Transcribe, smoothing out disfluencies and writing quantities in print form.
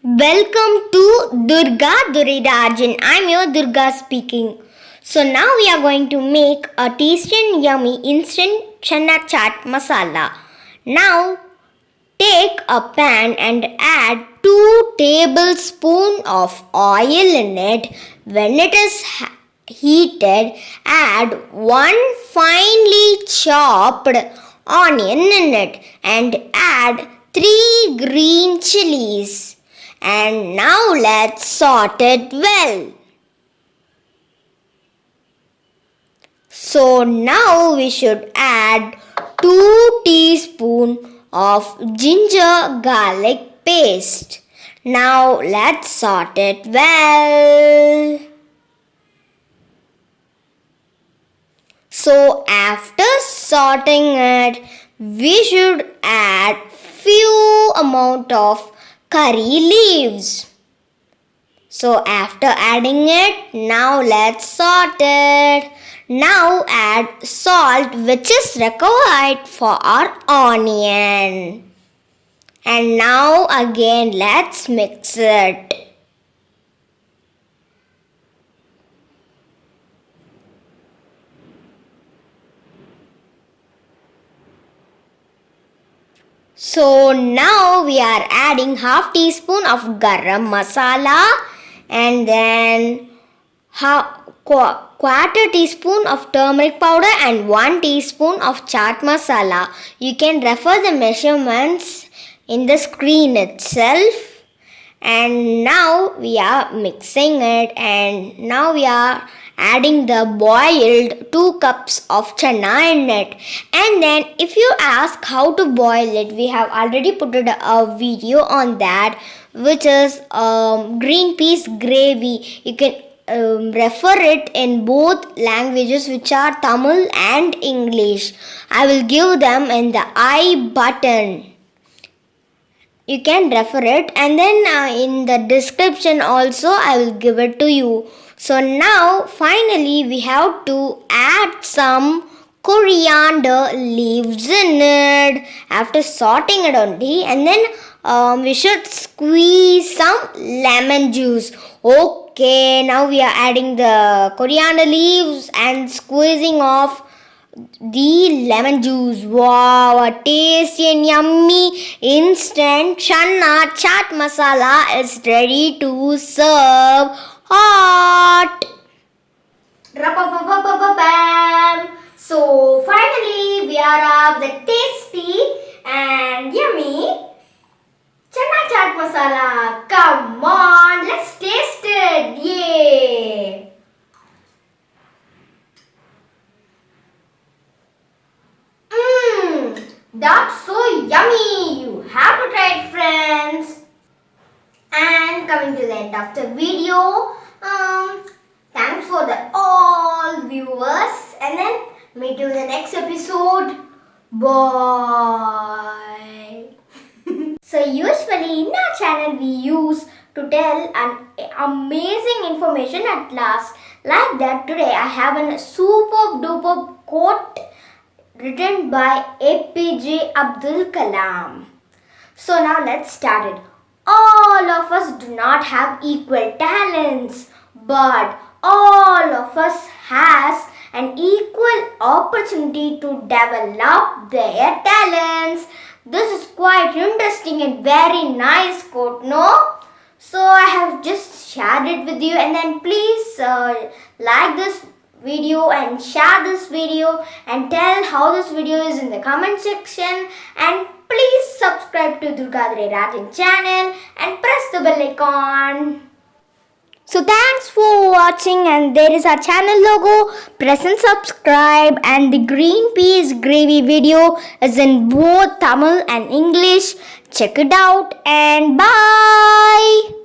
Welcome to Durga Durairajan. I'm your Durga speaking. So now we are going to make a tasty and yummy instant Channa chaat masala. Now take a pan and add 2 tablespoons of oil in it. When it is heated, add 1 finely chopped onion in it and add 3 green chilies. And now let's sort it well. So now we should add 2 teaspoons of ginger garlic paste. Now let's sort it well. So after sorting it, we should add few amount of curry leaves. So after adding it, now let's sort it. Now add salt which is required for our onion. And now again let's mix it. So now we are adding half teaspoon of garam masala and then quarter teaspoon of turmeric powder and 1 teaspoon of chaat masala. You can refer the measurements in the screen itself. And now we are mixing it, and now we are adding the boiled 2 cups of channa in it. And then if you ask how to boil it, we have already put a video on that, which is green peas gravy. You can refer it in both languages, which are Tamil and English. I will give them in the I button. You can refer it, and then in the description also I will give it to you. So now finally we have to add some coriander leaves in it after sorting it only, and then we should squeeze some lemon juice. Okay, now we are adding the coriander leaves and squeezing off the lemon juice. Wow, a tasty and yummy instant Channa chaat masala is ready to serve hot. Bam. So finally we are up the tasty and yummy Channa chaat masala. Come on, let's taste it. Yay! That's so yummy! You have to try it, friends. And coming to the end of the video, thanks for the all viewers, and then meet you in the next episode. Bye. So usually in our channel we use to tell an amazing information at last. Like that, today I have a super duper quote written by APJ Abdul Kalam. So now let's start it. All of us do not have equal talents, but all of us has an equal opportunity to develop their talents. This is quite interesting and very nice quote, no? So I have just shared it with you, and then please like this video and share this video and tell how this video is in the comment section, and please subscribe to Durga Durairajan channel and press the bell icon. So thanks for watching, and there is our channel logo. Press and subscribe, and the green peas gravy video is in both Tamil and English. Check it out and bye.